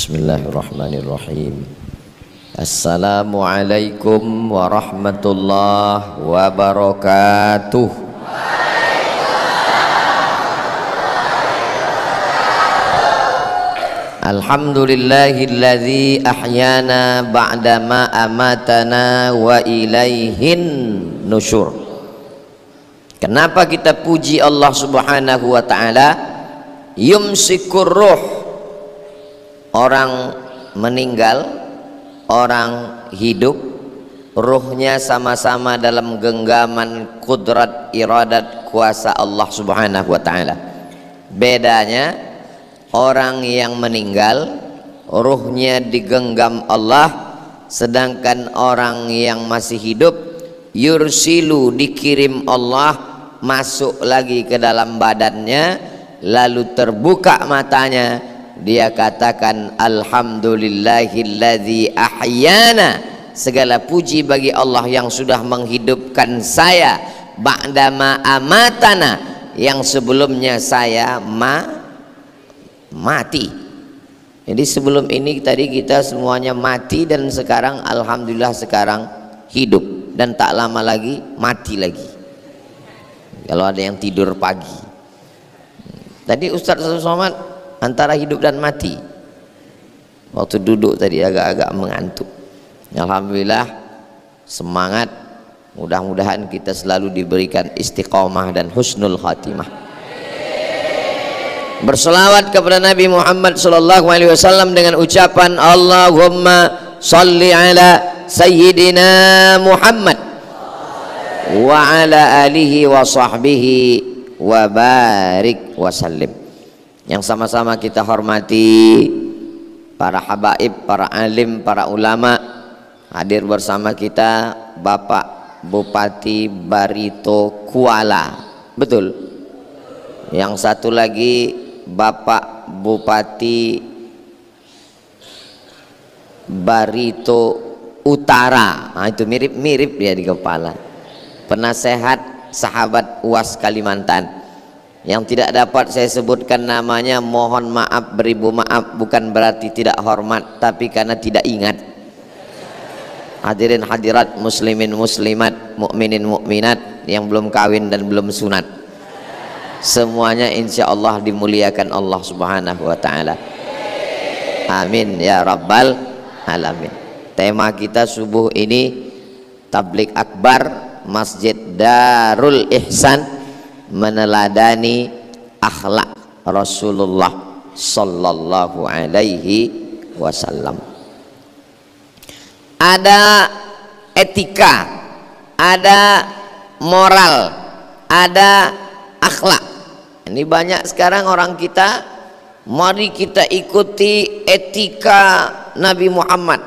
Bismillahirrahmanirrahim. Assalamualaikum warahmatullahi wabarakatuh. Alhamdulillahilladzi ahyana ba'dama amatana wa ilaihin nusyur. Kenapa kita puji Allah Subhanahu wa ta'ala? Yumsikur ruh, orang meninggal, orang hidup, ruhnya sama-sama dalam genggaman kudrat iradat kuasa Allah Subhanahu wa ta'ala. Bedanya, orang yang meninggal ruhnya digenggam Allah, sedangkan orang yang masih hidup yursilu, dikirim Allah masuk lagi ke dalam badannya, lalu terbuka matanya, dia katakan alhamdulillahilladzi ahyana, segala puji bagi Allah yang sudah menghidupkan saya, ba'dama amatana, yang sebelumnya saya mati. Jadi sebelum ini tadi kita semuanya mati, dan sekarang alhamdulillah sekarang hidup, dan tak lama lagi mati lagi kalau ada yang tidur pagi. Tadi Ustaz Somad antara hidup dan mati waktu duduk tadi, agak-agak mengantuk. Alhamdulillah, semangat, mudah-mudahan kita selalu diberikan istiqomah dan husnul khatimah. Berselawat kepada Nabi Muhammad SAW dengan ucapan Allahumma salli ala sayyidina Muhammad wa ala alihi wa sahbihi wa barik wa sallim. Yang sama-sama kita hormati para habaib, para alim, para ulama. Hadir bersama kita Bapak Bupati Barito Kuala, betul? Yang satu lagi Bapak Bupati Barito Utara. Nah, itu mirip-mirip dia di kepala. Penasehat sahabat UAS Kalimantan, yang tidak dapat saya sebutkan namanya, mohon maaf, beribu maaf, bukan berarti tidak hormat, tapi karena tidak ingat. Hadirin hadirat, muslimin muslimat, mukminin mukminat yang belum kawin dan belum sunat, semuanya insya Allah dimuliakan Allah Subhanahu wa ta'ala. Amin ya rabbal alamin. Tema kita subuh ini tablik akbar Masjid Darul Ihsan, meneladani akhlak Rasulullah sallallahu alaihi wasallam. Ada etika, ada moral, ada akhlak. Ini banyak sekarang orang kita, mari kita ikuti etika Nabi Muhammad.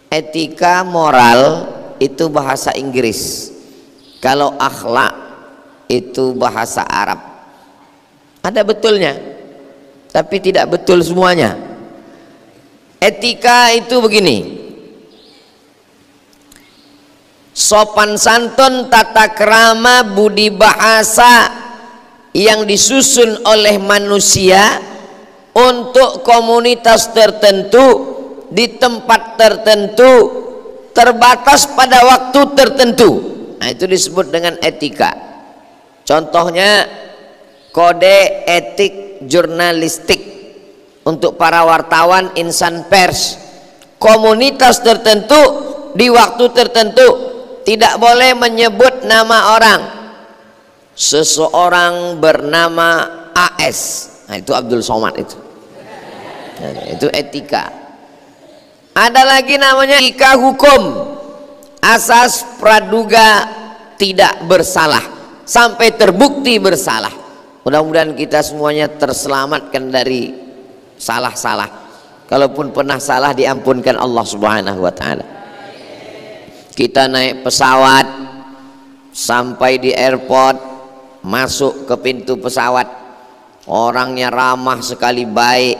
Etika moral itu bahasa Inggris, kalau akhlak itu bahasa Arab. Ada betulnya, tapi tidak betul semuanya. Etika itu begini: sopan santun, tata krama, budi bahasa yang disusun oleh manusia untuk komunitas tertentu, di tempat tertentu, terbatas pada waktu tertentu. Nah, itu disebut dengan etika. Contohnya kode etik jurnalistik untuk para wartawan, insan pers. Komunitas tertentu di waktu tertentu tidak boleh menyebut nama orang. Seseorang bernama AS, nah itu Abdul Somad itu. Nah, itu etika. Ada lagi namanya etika hukum, asas praduga tidak bersalah sampai terbukti bersalah. Mudah-mudahan kita semuanya terselamatkan dari salah-salah. Kalaupun pernah salah, diampunkan Allah Subhanahu wa ta'ala. Kita naik pesawat, sampai di airport, masuk ke pintu pesawat, orangnya ramah sekali, baik.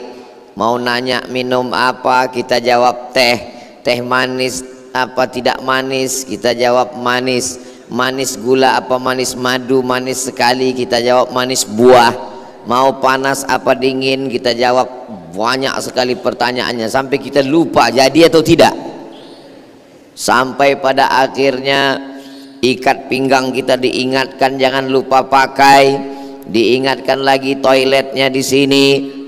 Mau nanya minum apa, kita jawab teh. Teh manis apa tidak manis, kita jawab manis. Manis gula apa manis madu, manis sekali, kita jawab manis buah. Mau panas apa dingin, kita jawab banyak sekali pertanyaannya sampai kita lupa jadi atau tidak. Sampai pada akhirnya ikat pinggang kita diingatkan jangan lupa pakai, diingatkan lagi toiletnya di sini,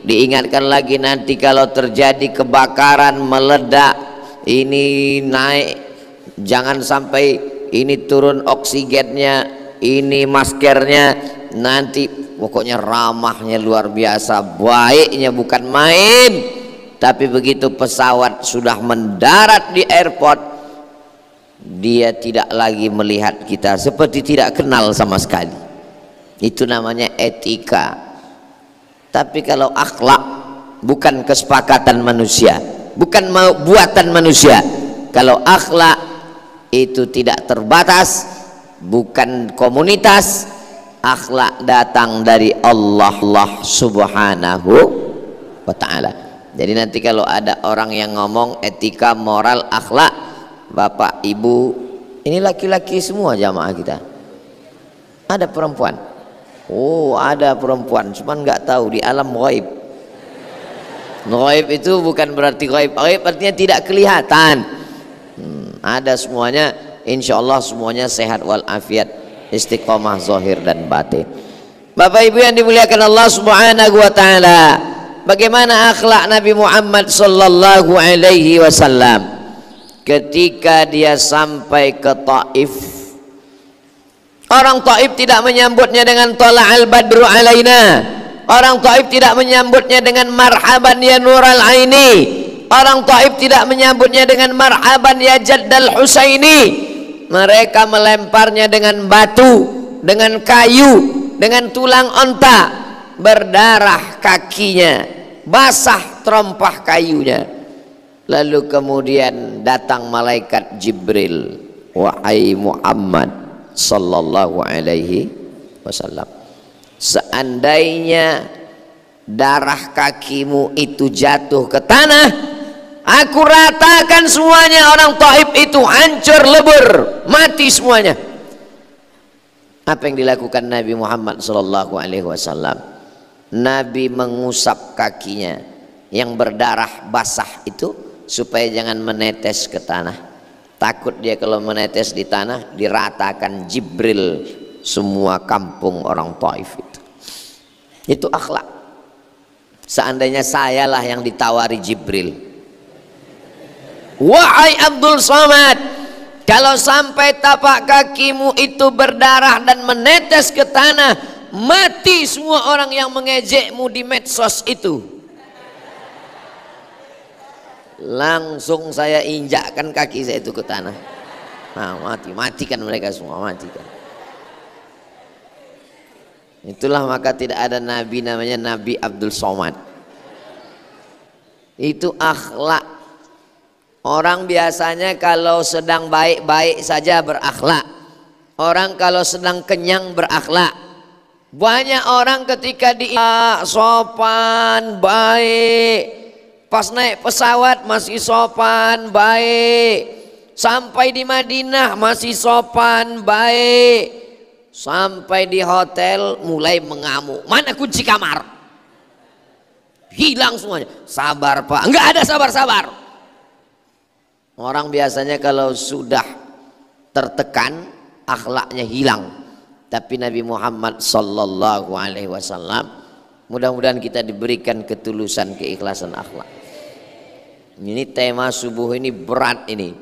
diingatkan lagi nanti kalau terjadi kebakaran meledak ini naik, jangan sampai ini turun oksigennya, ini maskernya, nanti pokoknya ramahnya luar biasa, baiknya bukan main. Tapi begitu pesawat sudah mendarat di airport, dia tidak lagi melihat kita seperti tidak kenal sama sekali. Itu namanya etika. Tapi kalau akhlak bukan kesepakatan manusia, bukan buatan manusia. Kalau akhlak itu tidak terbatas, bukan komunitas. Akhlak datang dari Allah Subhanahu wa ta'ala. Jadi nanti kalau ada orang yang ngomong etika, moral, akhlak, bapak, ibu, ini laki-laki semua jamaah kita. Ada perempuan. Oh, ada perempuan, cuman nggak tahu di alam ghaib. Ghaib itu bukan berarti ghaib. Ghaib artinya tidak kelihatan. Ada semuanya, insya Allah semuanya sehat walafiat, istiqomah zahir dan batin. Bapak ibu yang dimuliakan Allah Subhanahu wa ta'ala, bagaimana akhlak Nabi Muhammad sallallahu alaihi wasallam ketika dia sampai ke Taif. Orang Taif tidak menyambutnya dengan tala'al badru alaina. Orang Taif tidak menyambutnya dengan marhaban ya nural aini. Orang Taif tidak menyambutnya dengan marhaban ya jaddal husaini. Mereka melemparnya dengan batu, dengan kayu, dengan tulang onta, berdarah kakinya, basah terompah kayunya. Lalu kemudian datang malaikat Jibril, wahai Muhammad sallallahu alaihi wasallam, seandainya darah kakimu itu jatuh ke tanah, aku ratakan semuanya, orang Taif itu hancur lebur, mati semuanya. Apa yang dilakukan Nabi Muhammad sallallahu alaihi wasallam? Nabi mengusap kakinya yang berdarah basah itu supaya jangan menetes ke tanah. Takut dia kalau menetes di tanah diratakan Jibril semua kampung orang Taif itu. Itu akhlak. Seandainya sayalah yang ditawari Jibril, wahai Abdul Somad, kalau sampai tapak kakimu itu berdarah dan menetes ke tanah, mati semua orang yang mengejekmu di medsos itu. Langsung saya injakkan kaki saya itu ke tanah. Nah, matikan mereka semua, matikan. Itulah maka tidak ada nabi namanya Nabi Abdul Somad. Itu akhlak. Orang biasanya kalau sedang baik-baik saja berakhlak. Orang kalau sedang kenyang berakhlak. Banyak orang ketika dia sopan, baik, pas naik pesawat masih sopan, baik, sampai di Madinah masih sopan, baik, sampai di hotel mulai mengamuk, mana kunci kamar, hilang semuanya. Sabar pak, enggak ada sabar-sabar. Orang biasanya kalau sudah tertekan akhlaknya hilang. Tapi Nabi Muhammad sallallahu alaihi wasallam, mudah-mudahan kita diberikan ketulusan, keikhlasan akhlak. Ini tema subuh ini berat ini.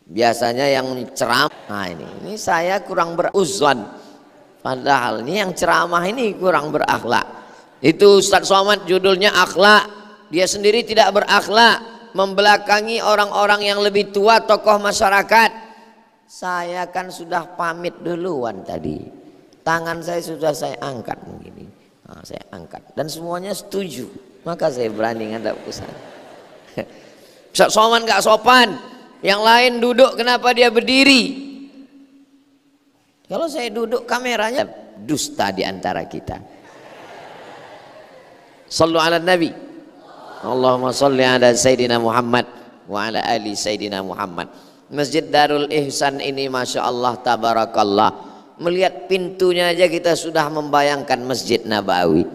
Biasanya yang ceramah, nah ini saya kurang beruzzon. Padahal ini yang ceramah ini kurang berakhlak. Itu Ustaz Somad judulnya akhlak. Dia sendiri tidak berakhlak, membelakangi orang-orang yang lebih tua, tokoh masyarakat. Saya kan sudah pamit duluan tadi. Tangan saya sudah saya angkat begini. Nah, saya angkat dan semuanya setuju, maka saya berani ngadap ke sana. Ustaz Somad gak sopan, yang lain duduk kenapa dia berdiri? Kalau saya duduk kameranya dusta di antara kita. Sallu ala Nabi. Allahumma salli ala Sayyidina Muhammad wa ala ali Sayyidina Muhammad. Masjid Darul Ihsan ini Masya Allah tabarakallah. Melihat pintunya aja kita sudah membayangkan Masjid Nabawi.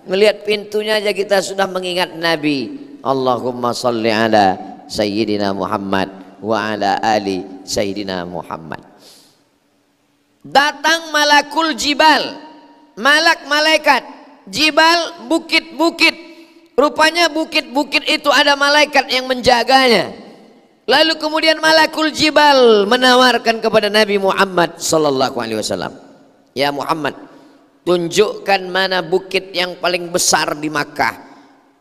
Melihat pintunya aja kita sudah mengingat Nabi. Allahumma salli ala Sayyidina Muhammad wa ala ali Sayyidina Muhammad. Datang malakul jibal, malaikat. Jibal, bukit-bukit. Rupanya bukit-bukit itu ada malaikat yang menjaganya. Lalu kemudian malakul jibal menawarkan kepada Nabi Muhammad sallallahu alaihi wasallam, ya Muhammad, tunjukkan mana bukit yang paling besar di Makkah.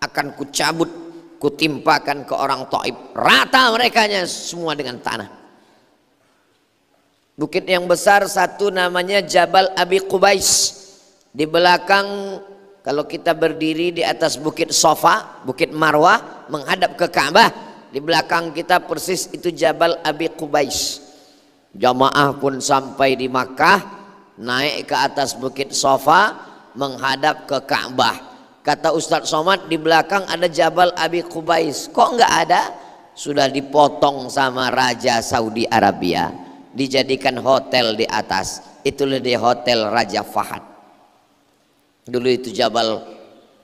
Akan kucabut, kutimpakan ke orang Taif, rata merekanya semua dengan tanah. Bukit yang besar satu namanya Jabal Abi Qubais. Di belakang, kalau kita berdiri di atas bukit Safa, bukit Marwah menghadap ke Ka'bah, di belakang kita persis itu Jabal Abi Qubais. Jamaah pun sampai di Makkah, naik ke atas bukit Safa menghadap ke Ka'bah. Kata Ustadz Somad, di belakang ada Jabal Abi Qubais. Kok enggak ada? Sudah dipotong sama Raja Saudi Arabia, dijadikan hotel di atas. Itulah di Hotel Raja Fahad. Dulu itu Jabal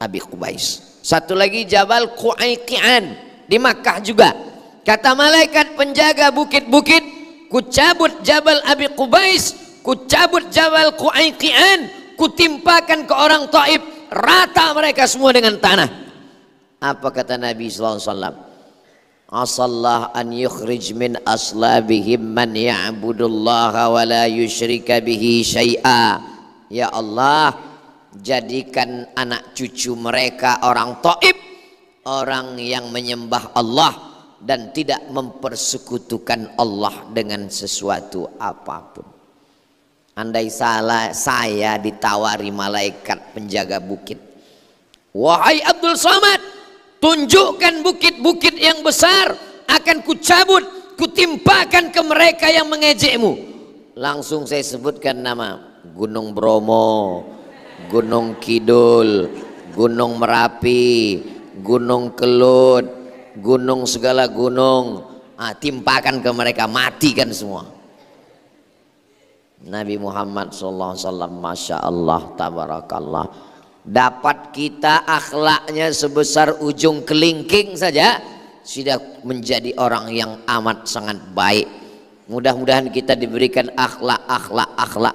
Abi Qubais. Satu lagi Jabal Qu'aiqian di Makkah juga. Kata malaikat penjaga bukit-bukit, kucabut Jabal Abi Qubais, kucabut Jabal Qu'aiqian, kutimpakan ke orang Taif, rata mereka semua dengan tanah. Apa kata Nabi sallallahu alaihi wasallam? Asallah an yukhrij min aslabihim man ya'budullaha wa la yusyrika bihi syai'a. Ya Allah, jadikan anak cucu mereka orang Taif, orang yang menyembah Allah dan tidak mempersekutukan Allah dengan sesuatu apapun. Andai salah saya ditawari malaikat penjaga bukit, wahai Abdul Somad, tunjukkan bukit-bukit yang besar, akan kucabut, kutimpakan ke mereka yang mengejekmu. Langsung saya sebutkan nama Gunung Bromo, Gunung Kidul, Gunung Merapi, Gunung Kelut, gunung segala gunung, timpakan ke mereka, matikan semua. Nabi Muhammad SAW, Masya Allah, Tabarakallah, dapat kita akhlaknya sebesar ujung kelingking saja sudah menjadi orang yang amat sangat baik. Mudah-mudahan kita diberikan akhlak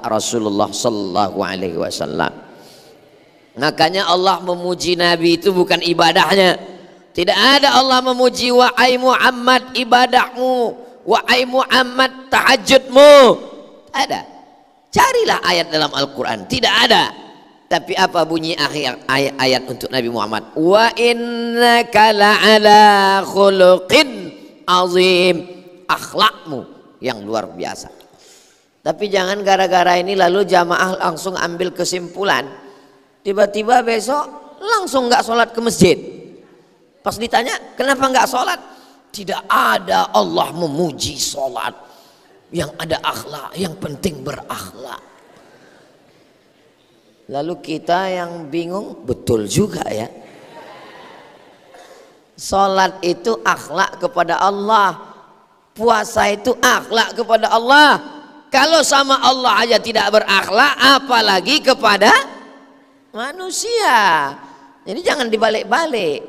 Rasulullah Sallallahu Alaihi Wasallam. Makanya Allah memuji Nabi itu bukan ibadahnya. Tidak ada Allah memuji wahai Muhammad ibadahmu, wahai Muhammad tahajudmu. Tidak ada. Carilah ayat dalam Al-Quran, tidak ada. Tapi apa bunyi akhir ayat untuk Nabi Muhammad? Wa innaka la'ala khuluqin azim. Akhlakmu yang luar biasa. Tapi jangan gara-gara ini lalu jamaah langsung ambil kesimpulan. Tiba-tiba besok langsung nggak sholat ke masjid. Pas ditanya kenapa nggak sholat, tidak ada Allah memuji sholat. Yang ada akhlak, yang penting berakhlak. Lalu kita yang bingung, betul juga ya. Sholat itu akhlak kepada Allah, puasa itu akhlak kepada Allah. Kalau sama Allah aja tidak berakhlak, apalagi kepada manusia. Jadi jangan dibalik-balik.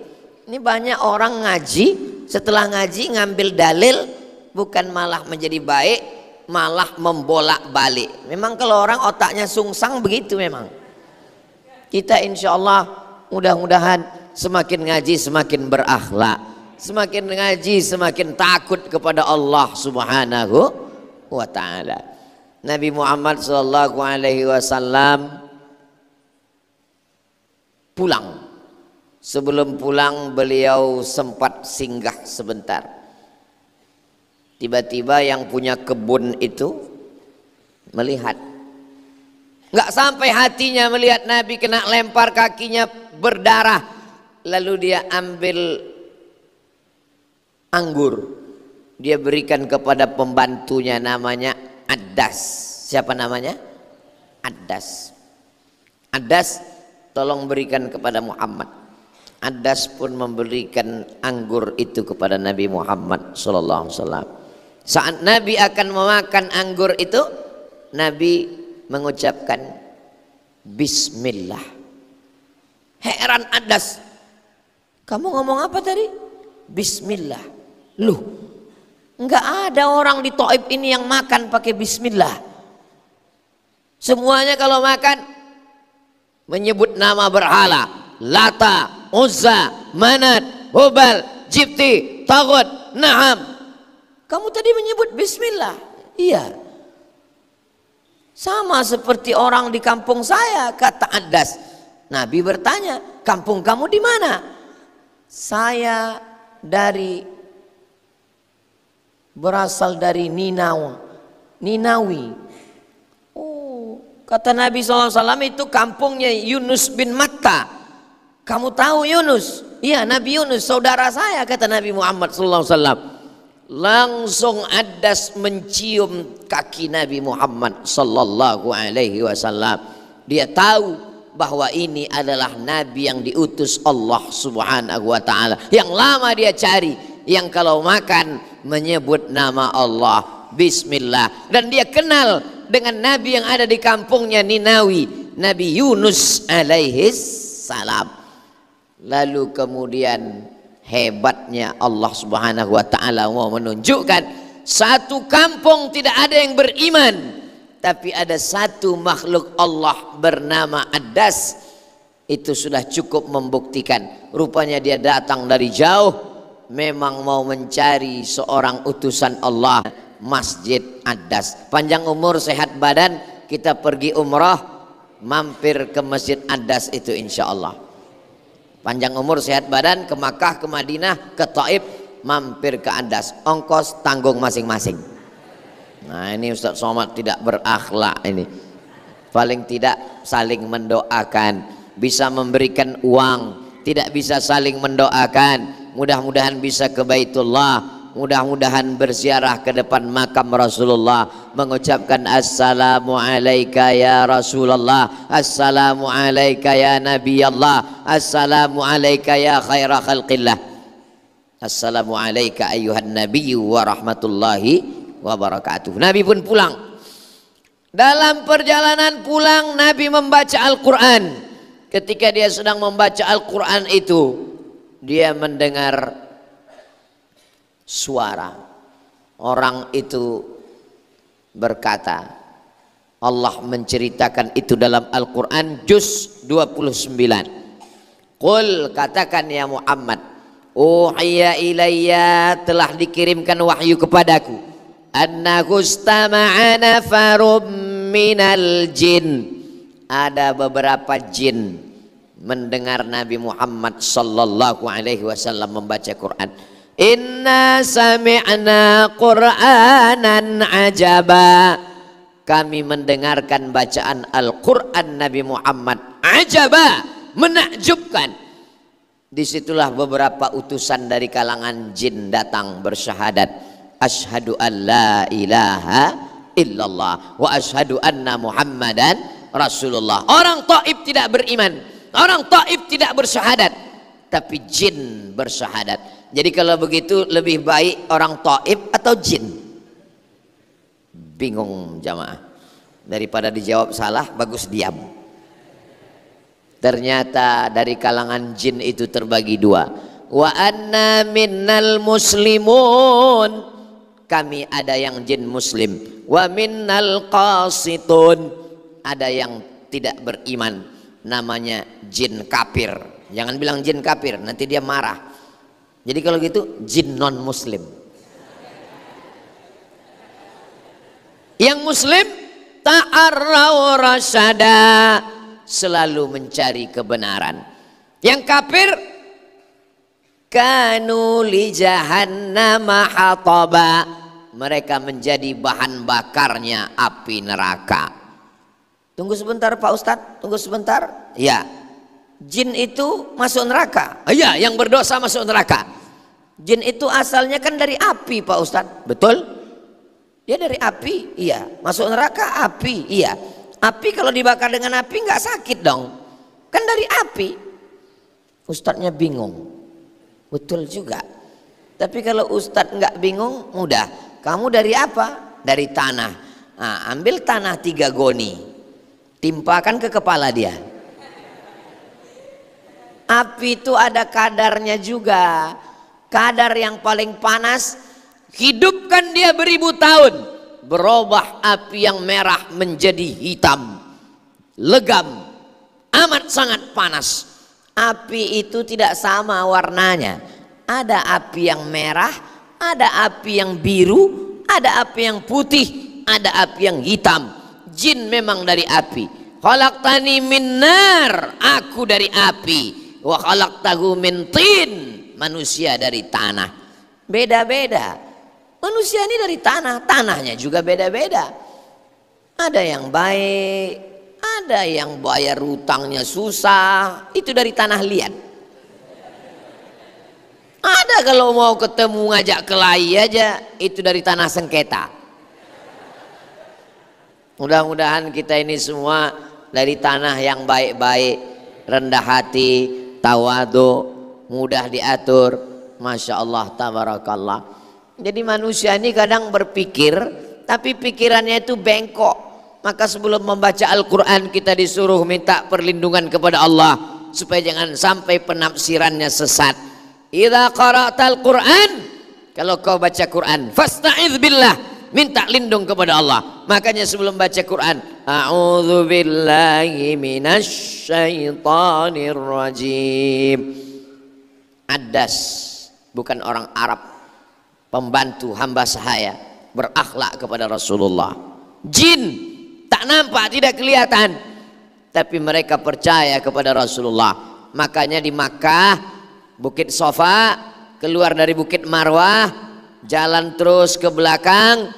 Ini banyak orang ngaji, setelah ngaji ngambil dalil, bukan malah menjadi baik, malah membolak-balik. Memang kalau orang otaknya sungsang begitu memang. Kita insya Allah mudah-mudahan semakin ngaji semakin berakhlak, semakin ngaji semakin takut kepada Allah Subhanahu wa ta'ala. Nabi Muhammad sallallahu alaihi wasallam pulang. Sebelum pulang beliau sempat singgah sebentar. Tiba-tiba yang punya kebun itu melihat. Nggak sampai hatinya melihat Nabi kena lempar, kakinya berdarah. Lalu dia ambil anggur. Dia berikan kepada pembantunya namanya Addas. Siapa namanya? Addas. Addas, tolong berikan kepada Muhammad. Addas pun memberikan anggur itu kepada Nabi Muhammad sallallahu alaihi wasallam. Saat Nabi akan memakan anggur itu, Nabi mengucapkan Bismillah. Heran Adas, kamu ngomong apa tadi? Bismillah. Loh, nggak ada orang di Taif ini yang makan pakai bismillah. Semuanya kalau makan menyebut nama berhala, Lata, Uzza, Manat, Hubal, Jibti, Tagut, Na'am. Kamu tadi menyebut bismillah. Iya. Sama seperti orang di kampung saya, kata Adas. Nabi bertanya, kampung kamu di mana? Saya berasal dari Ninawi. Oh, kata Nabi SAW, itu kampungnya Yunus bin Matta. Kamu tahu Yunus? Iya, Nabi Yunus, saudara saya, kata Nabi Muhammad SAW. Langsung Adas mencium kaki Nabi Muhammad sallallahu alaihi wasallam. Dia tahu bahwa ini adalah nabi yang diutus Allah Subhanahu wa taala. Yang lama dia cari, yang kalau makan menyebut nama Allah, bismillah. Dan dia kenal dengan nabi yang ada di kampungnya Ninawi, Nabi Yunus alaihi salam. Lalu kemudian hebatnya Allah Subhanahu wa taala mau menunjukkan satu kampung tidak ada yang beriman, tapi ada satu makhluk Allah bernama Adas. Itu sudah cukup membuktikan. Rupanya dia datang dari jauh, memang mau mencari seorang utusan Allah. Masjid Adas. Panjang umur sehat badan, kita pergi umrah, mampir ke Masjid Adas itu insya Allah. Panjang umur sehat badan, ke Makkah, ke Madinah, ke Taif, mampir ke Adas. Ongkos tanggung masing-masing. Nah ini Ustaz Somad tidak berakhlak ini. Paling tidak saling mendoakan, bisa memberikan uang, tidak bisa saling mendoakan. Mudah-mudahan bisa ke Baitullah, mudah-mudahan berziarah ke depan makam Rasulullah, mengucapkan assalamu alayka ya Rasulullah, assalamu alayka ya Nabi Allah, assalamu alayka ya khaira khalqillah, assalamu alayka ayuhan nabiyyu wa rahmatullahi wa barakatuh. Nabi pun pulang. Dalam perjalanan pulang Nabi membaca Al-Quran. Ketika dia sedang membaca Al-Quran itu, dia mendengar suara orang itu berkata, Allah menceritakan itu dalam Al-Quran juz 29. Qul, katakan ya Muhammad, uhiya ilayya, telah dikirimkan wahyu kepadaku, annahu istama'ana nafarum minal jin, ada beberapa jin mendengar Nabi Muhammad sallallahu alaihi wasallam membaca Quran. Inna sami'na Qur'anan ajaba, kami mendengarkan bacaan Al-Quran Nabi Muhammad ajaba, menakjubkan. Disitulah beberapa utusan dari kalangan jin datang bersyahadat, asyhadu an la ilaha illallah wa asyhadu anna Muhammadan Rasulullah. Orang Taif tidak beriman, orang Taif tidak bersyahadat, tapi jin bersyahadat. Jadi kalau begitu lebih baik orang Taif atau jin? Bingung jamaah. Daripada dijawab salah, bagus diam. Ternyata dari kalangan jin itu terbagi dua. Wa anna minnal muslimun, kami ada yang jin muslim. Wa minnal qasitun, ada yang tidak beriman, namanya jin kafir. Jangan bilang jin kafir, nanti dia marah. Jadi kalau gitu jin non muslim. Yang muslim ta'arrau rasyada, selalu mencari kebenaran. Yang kafir kanu li jahannama hataba, mereka menjadi bahan bakarnya api neraka. Tunggu sebentar Pak Ustadz, tunggu sebentar. Ya, jin itu masuk neraka. Iya, yang berdosa masuk neraka. Jin itu asalnya kan dari api Pak Ustadz, betul? Ya dari api, iya. Masuk neraka api, iya. Api kalau dibakar dengan api nggak sakit dong, kan dari api. Ustadznya bingung, betul juga. Tapi kalau Ustadz nggak bingung, mudah. Kamu dari apa? Dari tanah. Nah, ambil tanah 3 goni, timpakan ke kepala dia. Api itu ada kadarnya juga. Kadar yang paling panas, hidupkan dia beribu tahun, berubah api yang merah menjadi hitam, legam, amat sangat panas. Api itu tidak sama warnanya. Ada api yang merah, ada api yang biru, ada api yang putih, ada api yang hitam. Jin memang dari api. Khalaqtani min nar, aku dari api. Wa khalaqtahu min tin, manusia dari tanah. Beda-beda. Manusia ini dari tanah, tanahnya juga beda-beda. Ada yang baik, ada yang bayar hutangnya susah, itu dari tanah liat. Ada kalau mau ketemu ngajak kelahi aja, itu dari tanah sengketa. Mudah-mudahan kita ini semua dari tanah yang baik-baik, rendah hati, tawadu, mudah diatur. Masya Allah, tabarakallah. Jadi manusia ini kadang berpikir, tapi pikirannya itu bengkok. Maka sebelum membaca Al-Quran kita disuruh minta perlindungan kepada Allah, supaya jangan sampai penafsirannya sesat. Idza qara'tal Qur'an, kalau kau baca Quran, fasta'idz billah, minta lindung kepada Allah. Makanya sebelum baca Quran, a'udzu billahi minasy syaithanir rajim. Adas, bukan orang Arab, pembantu hamba sahaya, berakhlak kepada Rasulullah. Jin tak nampak, tidak kelihatan, tapi mereka percaya kepada Rasulullah. Makanya di Makkah, Bukit Sofa, keluar dari Bukit Marwah, jalan terus ke belakang,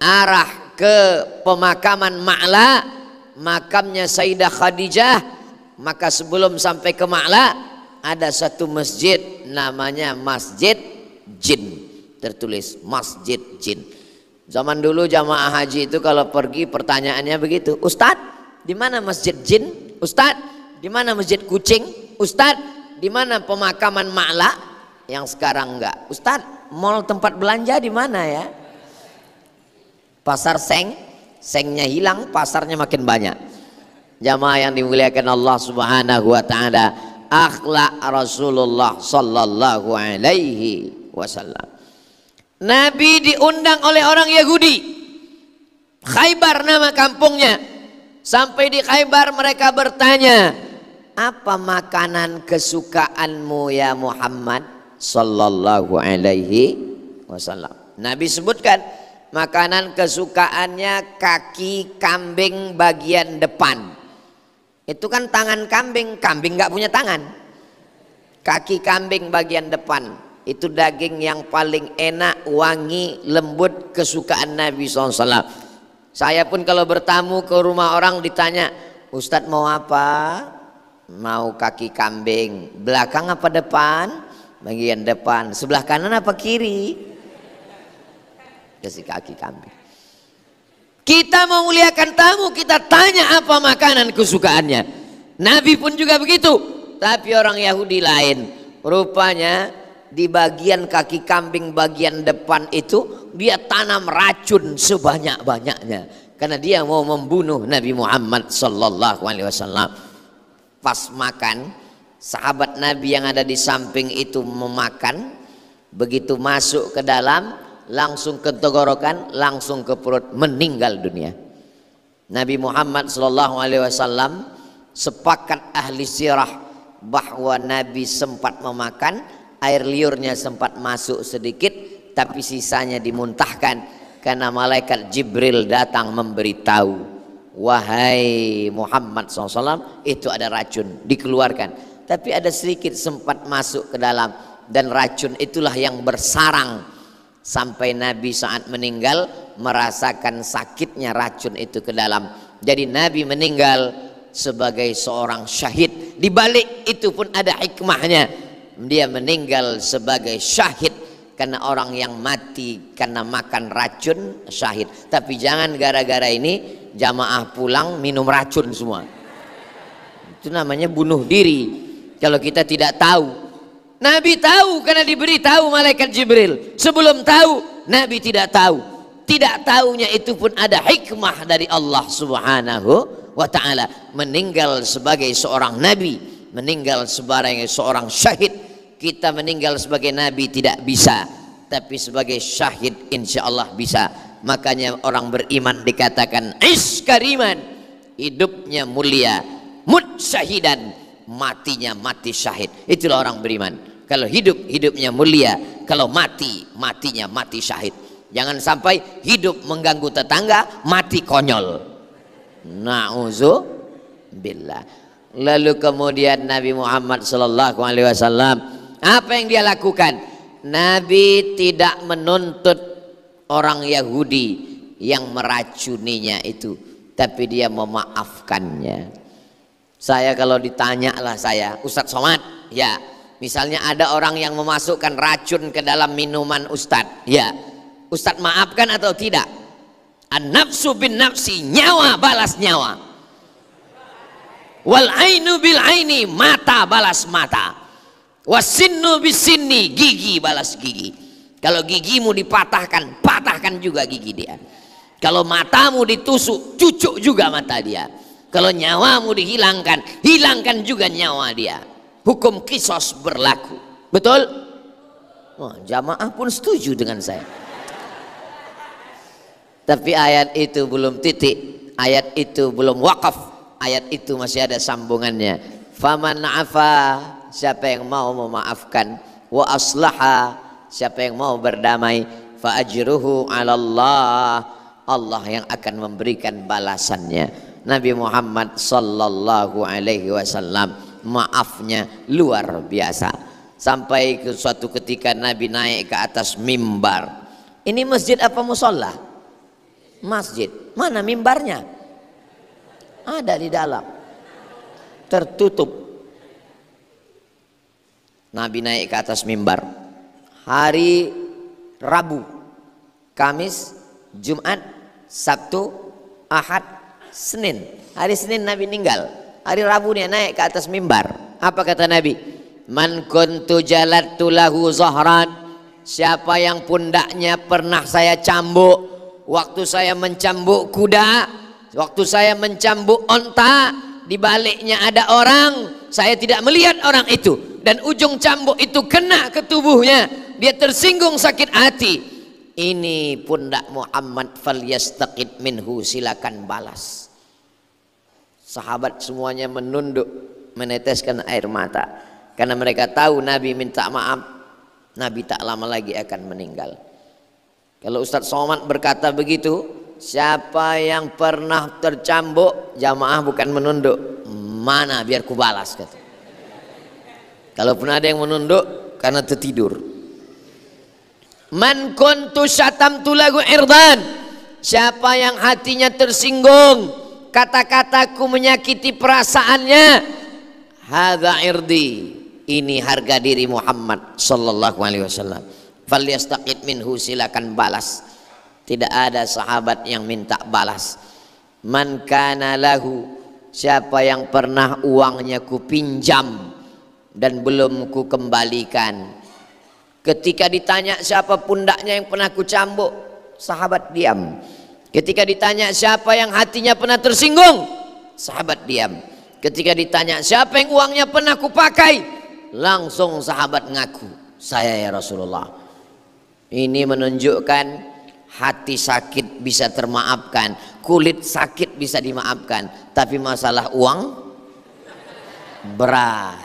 arah ke pemakaman Ma'la, makamnya Sayyidah Khadijah. Maka sebelum sampai ke Ma'la, ada satu masjid namanya Masjid Jin, tertulis Masjid Jin. Zaman dulu jamaah haji itu kalau pergi pertanyaannya begitu, Ustadz, di mana Masjid Jin? Ustadz, di mana Masjid Kucing? Ustadz, di mana pemakaman Ma'la? Yang sekarang enggak. Ustadz, mall tempat belanja di mana ya? Pasar Seng, sengnya hilang, pasarnya makin banyak. Jamaah yang dimuliakan Allah Subhanahu wa taala, akhlak Rasulullah sallallahu alaihi wasallam. Nabi diundang oleh orang Yahudi. Khaybar nama kampungnya. Sampai di Khaybar mereka bertanya, apa makanan kesukaanmu ya Muhammad sallallahu alaihi wasallam? Nabi sebutkan makanan kesukaannya kaki kambing bagian depan. Itu kan tangan kambing, kambing nggak punya tangan. Kaki kambing bagian depan, itu daging yang paling enak, wangi, lembut, kesukaan Nabi SAW. Saya pun kalau bertamu ke rumah orang ditanya, Ustadz mau apa? Mau kaki kambing, belakang apa depan? Bagian depan. Sebelah kanan apa kiri? Kasih kaki kambing. Kita memuliakan tamu, kita tanya apa makanan kesukaannya. Nabi pun juga begitu. Tapi orang Yahudi lain. Rupanya di bagian kaki kambing bagian depan itu dia tanam racun sebanyak-banyaknya. Karena dia mau membunuh Nabi Muhammad sallallahu alaihi wasallam. Pas makan, sahabat Nabi yang ada di samping itu memakan, begitu masuk ke dalam, langsung ke tenggorokan, langsung ke perut, meninggal dunia. Nabi Muhammad sallallahu alaihi wasallam, sepakat ahli sirah bahwa Nabi sempat memakan, air liurnya sempat masuk sedikit, tapi sisanya dimuntahkan karena malaikat Jibril datang memberitahu, wahai Muhammad SAW, itu ada racun, dikeluarkan. Tapi ada sedikit sempat masuk ke dalam, dan racun itulah yang bersarang sampai Nabi saat meninggal merasakan sakitnya racun itu ke dalam. Jadi Nabi meninggal sebagai seorang syahid. Di balik itu pun ada hikmahnya. Dia meninggal sebagai syahid karena orang yang mati karena makan racun syahid. Tapi jangan gara-gara ini jamaah pulang minum racun semua. Itu namanya bunuh diri. Kalau kita tidak tahu. Nabi tahu karena diberitahu malaikat Jibril. Sebelum tahu, Nabi tidak tahu. Tidak tahunya itu pun ada hikmah dari Allah Subhanahu wa ta'ala. Meninggal sebagai seorang Nabi meninggal sebagai seorang syahid. Kita meninggal sebagai nabi tidak bisa, tapi sebagai syahid insya Allah bisa. Makanya orang beriman dikatakan is kariman, hidupnya mulia, mut syahidan, matinya mati syahid. Itulah orang beriman. Kalau hidup, hidupnya mulia. Kalau mati, matinya mati syahid. Jangan sampai hidup mengganggu tetangga, mati konyol. Na'udzubillah. Lalu kemudian Nabi Muhammad sallallahu alaihi wasallam, apa yang dia lakukan? Nabi tidak menuntut orang Yahudi yang meracuninya itu, tapi dia memaafkannya. Saya kalau ditanya lah saya, Ustadz Somad, ya, misalnya ada orang yang memasukkan racun ke dalam minuman Ustadz, ya, Ustadz maafkan atau tidak? An-nafsu bin nafsi, nyawa balas nyawa. Wal ainu bil aini, mata balas mata. Wasinnu bis sinni, gigi balas gigi. Kalau gigimu dipatahkan, patahkan juga gigi dia. Kalau matamu ditusuk, cucuk juga mata dia. Kalau nyawamu dihilangkan, hilangkan juga nyawa dia. Hukum kisos berlaku. Betul? Oh, jamaah pun setuju dengan saya. Tapi ayat itu belum titik, ayat itu belum wakaf, ayat itu masih ada sambungannya. Faman afa, siapa yang mau memaafkan, wa aslaha, siapa yang mau berdamai, fa ajruhu 'ala Allah, Allah yang akan memberikan balasannya. Nabi Muhammad sallallahu alaihi wasallam maafnya luar biasa. Sampai ke suatu ketika Nabi naik ke atas mimbar. Ini masjid apa musholla? Masjid. Mana mimbarnya? Ada di dalam, tertutup. Nabi naik ke atas mimbar hari Rabu, Kamis, Jumat, Sabtu, Ahad, Senin. Hari Senin Nabi meninggal, hari Rabu dia naik ke atas mimbar. Apa kata Nabi? Man kuntu jalattu lahu zahran, siapa yang pundaknya pernah saya cambuk waktu saya mencambuk kuda, waktu saya mencambuk onta, di baliknya ada orang, saya tidak melihat orang itu, dan ujung cambuk itu kena ke tubuhnya, dia tersinggung sakit hati. Ini pundak Muhammad, falyastaqid minhu, silakan balas. Sahabat semuanya menunduk, meneteskan air mata, karena mereka tahu Nabi minta maaf, Nabi tak lama lagi akan meninggal. Kalau Ustadz Somad berkata begitu, siapa yang pernah tercambuk, jamaah bukan menunduk, mana biar ku balas kata. Kalaupun ada yang menunduk karena tertidur. Man kuntu syatamtu lahu irdan, siapa yang hatinya tersinggung, kata-kataku menyakiti perasaannya, hadza irdi, ini harga diri Muhammad sallallahu alaihi wasallam. Falyastaqid minhu, silakan balas. Tidak ada sahabat yang minta balas. Man kana lahu, siapa yang pernah uangnya ku pinjam dan belum ku kembalikan. Ketika ditanya siapa pundaknya yang pernah ku cambuk, sahabat diam. Ketika ditanya siapa yang hatinya pernah tersinggung, sahabat diam. Ketika ditanya siapa yang uangnya pernah ku pakai, langsung sahabat ngaku, saya ya Rasulullah. Ini menunjukkan hati sakit bisa termaafkan, kulit sakit bisa dimaafkan, tapi masalah uang berat.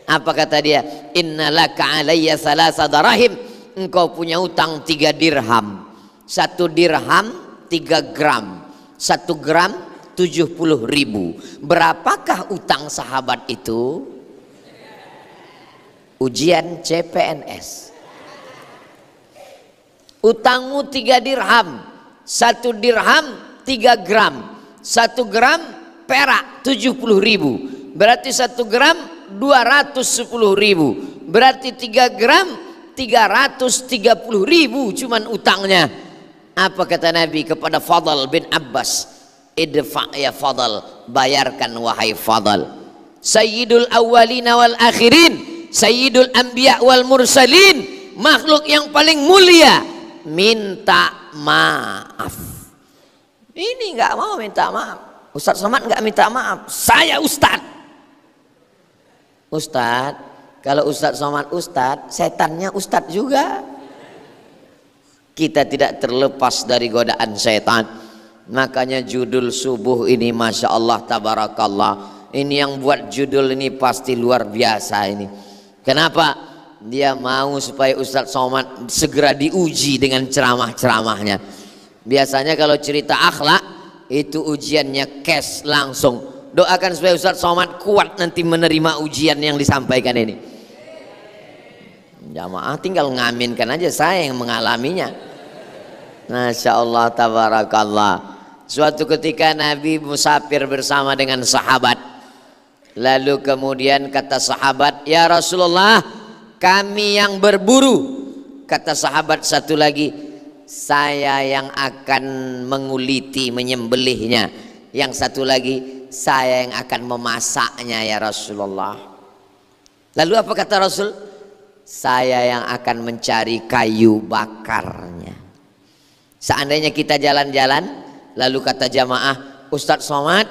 Apa kata dia? Innalaka alayya salasa darahim, engkau punya utang 3 dirham. 1 dirham 3 gram, 1 gram 70.000. Berapakah utang sahabat itu? Ujian CPNS. Utangmu 3 dirham, 1 dirham 3 gram, 1 gram perak 70.000, berarti 1 gram 210.000, berarti 3 gram 330.000 cuman utangnya. Apa kata Nabi kepada Fadl bin Abbas? Idfa ya Fadl, bayarkan wahai Fadl. Sayyidul awwalina wal akhirin, sayyidul anbiya wal mursalin, makhluk yang paling mulia, minta maaf. Ini nggak mau minta maaf. Ustadz Somad nggak minta maaf. Saya Ustadz. Ustadz, kalau Ustadz Somad Ustadz, setannya Ustadz juga. Kita tidak terlepas dari godaan setan. Makanya judul subuh ini Masya Allah tabarakallah, ini yang buat judul ini pasti luar biasa ini. Kenapa? Dia mau supaya Ustadz Somad segera diuji dengan ceramah-ceramahnya. Biasanya kalau cerita akhlak itu ujiannya cash langsung. Doakan supaya Ustadz Somad kuat nanti menerima ujian yang disampaikan ini. Jamaah tinggal ngaminkan aja, saya yang mengalaminya. Masya Allah tabarakallah. Suatu ketika Nabi musafir bersama dengan sahabat. Lalu kemudian kata sahabat, ya Rasulullah, kami yang berburu. Kata sahabat satu lagi, saya yang akan menguliti, menyembelihnya. Yang satu lagi, saya yang akan memasaknya ya Rasulullah. Lalu apa kata Rasul? Saya yang akan mencari kayu bakarnya. Seandainya kita jalan-jalan, lalu kata jamaah, Ustadz Somad,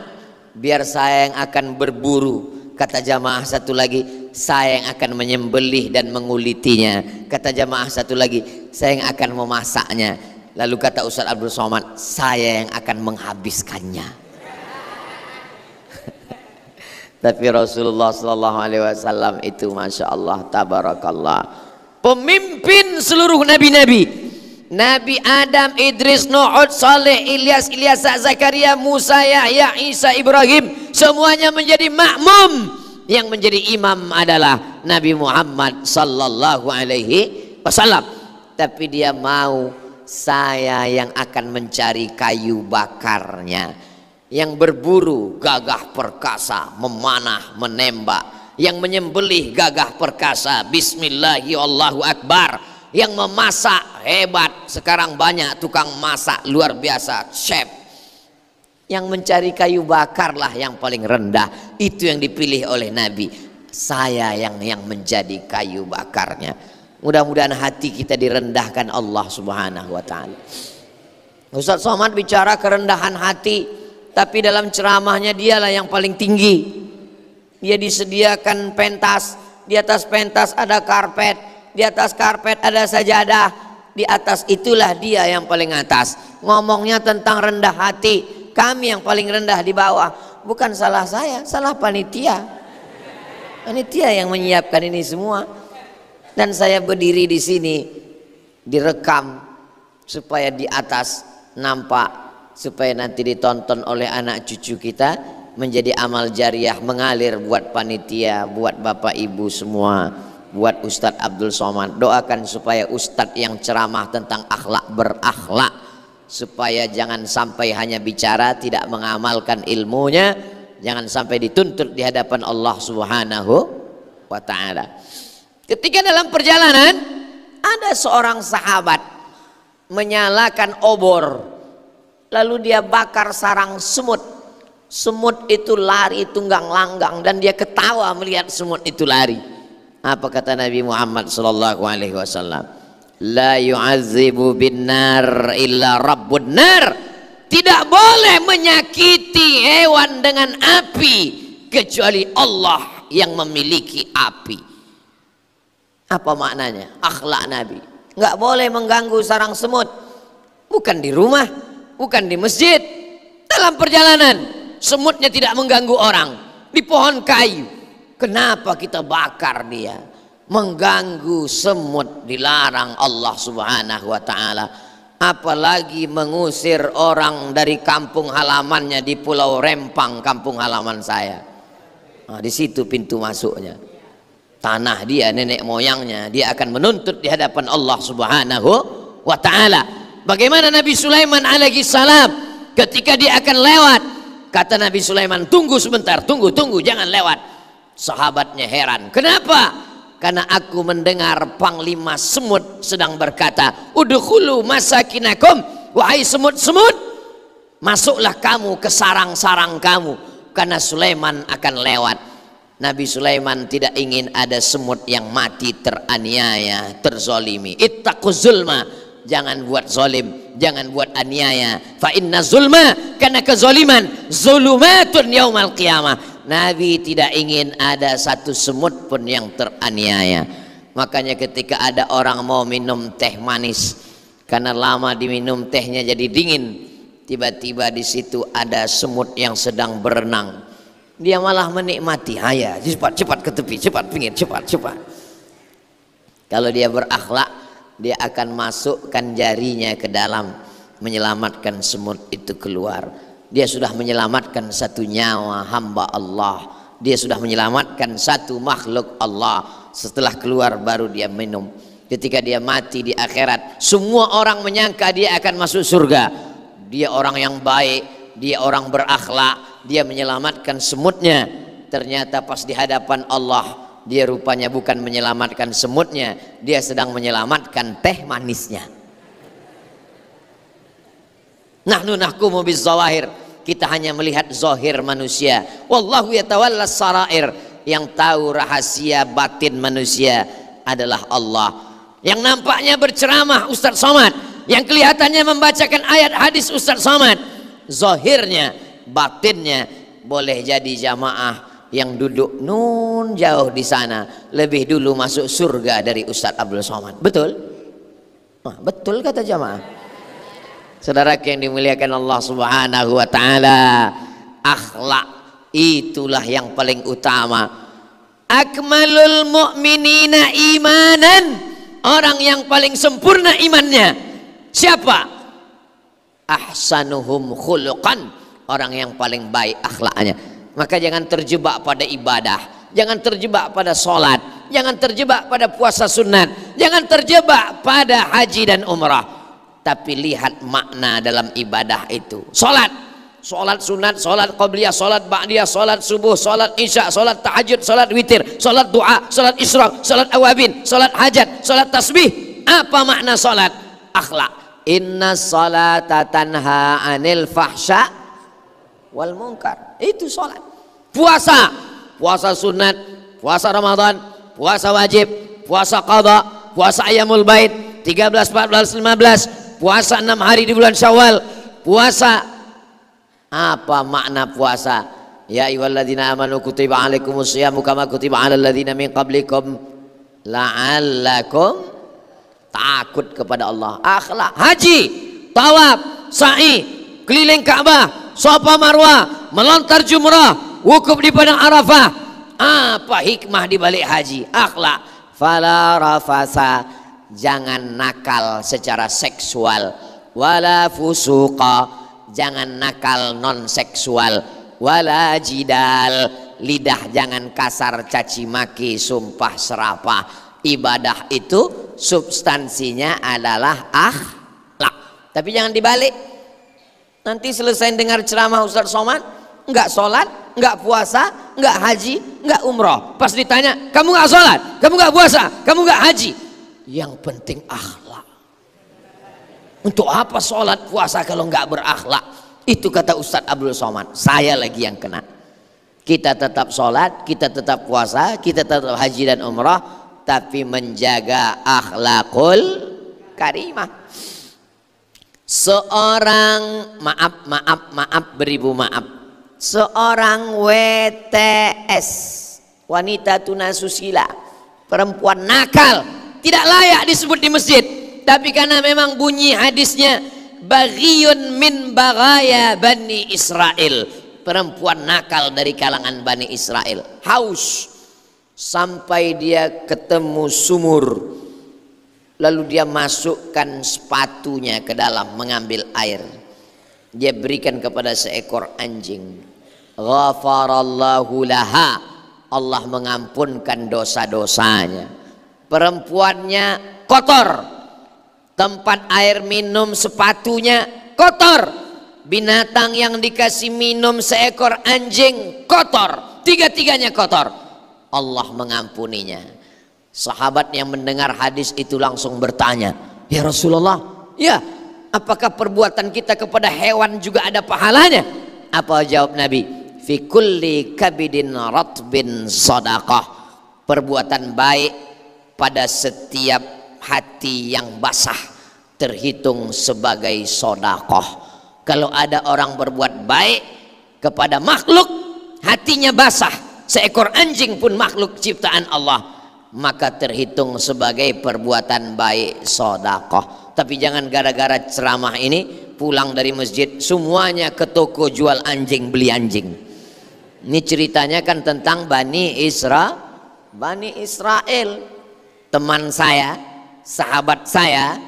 biar saya yang akan berburu. Kata jamaah satu lagi, saya yang akan menyembelih dan mengulitinya. Kata jamaah satu lagi, saya yang akan memasaknya. Lalu kata Ustadz Abdul Somad, saya yang akan menghabiskannya. Tapi Rasulullah SAW itu Masya Allah tabarakallah, pemimpin seluruh nabi-nabi. Nabi Adam, Idris, Nuh, Saleh, Ilyas, Zakaria, Musa, Yahya, Isa, Ibrahim, semuanya menjadi makmum. Yang menjadi imam adalah Nabi Muhammad sallallahu alaihi wasallam. Tapi dia mau, saya yang akan mencari kayu bakarnya. Yang berburu gagah perkasa, memanah, menembak. Yang menyembelih gagah perkasa, bismillahi Allahu akbar. Yang memasak hebat, sekarang banyak tukang masak luar biasa, chef. Yang mencari kayu bakar lah yang paling rendah, itu yang dipilih oleh Nabi. Saya yang menjadi kayu bakarnya. Mudah-mudahan hati kita direndahkan Allah Subhanahu wa ta'ala. Ustadz Somad bicara kerendahan hati, tapi dalam ceramahnya dialah yang paling tinggi. Dia disediakan pentas, di atas pentas ada karpet, di atas karpet ada sajadah, di atas itulah dia yang paling atas. Ngomongnya tentang rendah hati, kami yang paling rendah di bawah. Bukan salah saya, salah panitia. Panitia yang menyiapkan ini semua. Dan saya berdiri di sini direkam supaya di atas nampak, supaya nanti ditonton oleh anak cucu kita, menjadi amal jariah mengalir buat panitia, buat bapak ibu semua, buat Ustadz Abdul Somad. Doakan supaya Ustadz yang ceramah tentang akhlak berakhlak, supaya jangan sampai hanya bicara tidak mengamalkan ilmunya, jangan sampai dituntut di hadapan Allah Subhanahu wa ta'ala. Ketika dalam perjalanan ada seorang sahabat menyalakan obor, lalu dia bakar sarang semut. Semut itu lari tunggang langgang dan dia ketawa melihat semut itu lari. Apa kata Nabi Muhammad sallallahu alaihi wasallam? La yu'adzibu bin nar illa rabbun nar. Tidak boleh menyakiti hewan dengan api kecuali Allah yang memiliki api. Apa maknanya? Akhlak Nabi. Enggak boleh mengganggu sarang semut. Bukan di rumah, bukan di masjid, dalam perjalanan. Semutnya tidak mengganggu orang. Di pohon kayu, kenapa kita bakar dia? Mengganggu semut dilarang Allah Subhanahu wa ta'ala. Apalagi mengusir orang dari kampung halamannya di Pulau Rempang, kampung halaman saya. Nah, di situ pintu masuknya. Tanah dia, nenek moyangnya, dia akan menuntut di hadapan Allah Subhanahu wa ta'ala. Bagaimana Nabi Sulaiman alaihi salam ketika dia akan lewat, kata Nabi Sulaiman, tunggu sebentar, tunggu, jangan lewat. Sahabatnya heran, kenapa? Karena aku mendengar panglima semut sedang berkata, udkhulu masakinakum, wahai semut-semut, masuklah kamu ke sarang-sarang kamu, karena Sulaiman akan lewat. Nabi Sulaiman tidak ingin ada semut yang mati teraniaya, terzolimi. Ittaquz zulma, jangan buat zolim, jangan buat aniaya. Fa inna zulma, karena kezoliman, zulumatun yaumal qiyamah, Nabi tidak ingin ada satu semut pun yang teraniaya. Makanya ketika ada orang mau minum teh manis, karena lama diminum tehnya jadi dingin, tiba-tiba di situ ada semut yang sedang berenang. Dia malah menikmati. Haya, cepat ke tepi, cepat pinggir, cepat. Kalau dia berakhlak, dia akan masukkan jarinya ke dalam, menyelamatkan semut itu keluar. Dia sudah menyelamatkan satu nyawa hamba Allah. Dia sudah menyelamatkan satu makhluk Allah. Setelah keluar baru dia minum. Ketika dia mati di akhirat, semua orang menyangka dia akan masuk surga. Dia orang yang baik, dia orang berakhlak, dia menyelamatkan semutnya. Ternyata pas di hadapan Allah, dia rupanya bukan menyelamatkan semutnya, dia sedang menyelamatkan teh manisnya. Nahnu nahkumu bizzawahir, kita hanya melihat zahir manusia. Wallahu yatawallas sarair, yang tahu rahasia batin manusia adalah Allah. Yang nampaknya berceramah Ustaz Somad, yang kelihatannya membacakan ayat hadis Ustaz Somad, zahirnya, batinnya boleh jadi jamaah yang duduk nun jauh di sana lebih dulu masuk surga dari Ustaz Abdul Somad. Betul? Betul kata jamaah. Saudara yang dimuliakan Allah Subhanahu wa taala, akhlak itulah yang paling utama. Akmalul mu'minina imanan, orang yang paling sempurna imannya siapa? Ahsanuhum khuluqan, orang yang paling baik akhlaknya. Maka jangan terjebak pada ibadah, jangan terjebak pada sholat, jangan terjebak pada puasa sunat, jangan terjebak pada haji dan umrah, tapi lihat makna dalam ibadah itu. Sholat sunat, sholat qabliyah, sholat ba'diyah, sholat subuh, sholat isya, sholat tahajud, sholat witir, sholat doa, sholat isyraq, sholat awabin, sholat hajat, sholat tasbih. Apa makna sholat? Akhlak. Inna sholata tanha anil fahsya wal munkar. Itu sholat. Puasa sunat, puasa Ramadan, puasa wajib, puasa qadha, puasa ayyamul bait 13, 14, 15, puasa 6 hari di bulan Syawal, puasa. Apa makna puasa? Ya ayyuhalladzina amanu kutiba alaikumus syiyamu kama kutiba alal ladzina min qablikum la'allakum, takut kepada Allah. Akhlak. Haji, tawaf, sa'i, keliling Ka'bah, Safa Marwah, melontar jumrah, wukuf di padang Arafah. Apa hikmah di balik haji? Akhlak. Fala rafasa, jangan nakal secara seksual, wala fusuqa, jangan nakal non seksual, wala jidal, lidah jangan kasar caci maki sumpah serapah. Ibadah itu substansinya adalah akhlak. Tapi jangan dibalik. Nanti selesai dengar ceramah Ustaz Somad, enggak sholat, enggak puasa, enggak haji, enggak umroh. Pas ditanya, kamu enggak sholat, kamu enggak puasa, kamu enggak haji. Yang penting akhlak. Untuk apa sholat puasa kalau enggak berakhlak? Itu kata Ustaz Abdul Somad. Saya lagi yang kena. Kita tetap sholat, kita tetap puasa, kita tetap haji dan umrah, tapi menjaga akhlakul karimah. Seorang maaf beribu maaf, seorang WTS, wanita tunasusila, perempuan nakal, tidak layak disebut di masjid. Tapi karena memang bunyi hadisnya baghiyun min baghaya Bani Israel, perempuan nakal dari kalangan Bani Israel, haus sampai dia ketemu sumur, lalu dia masukkan sepatunya ke dalam mengambil air, dia berikan kepada seekor anjing. Ghafarallahu laha, Allah mengampunkan dosa-dosanya. Perempuannya kotor, tempat air minum sepatunya kotor, binatang yang dikasih minum seekor anjing kotor, tiga-tiganya kotor. Allah mengampuninya. Sahabat yang mendengar hadis itu langsung bertanya, ya Rasulullah, ya apakah perbuatan kita kepada hewan juga ada pahalanya? Apa jawab Nabi? Fi kulli kabidin ratbin sadaqah, perbuatan baik pada setiap hati yang basah terhitung sebagai sodakoh. Kalau ada orang berbuat baik kepada makhluk, hatinya basah, seekor anjing pun makhluk ciptaan Allah, maka terhitung sebagai perbuatan baik, sedekah. Tapi jangan gara-gara ceramah ini pulang dari masjid semuanya ke toko jual anjing, beli anjing. Ini ceritanya kan tentang Bani Israel. Teman saya, sahabat saya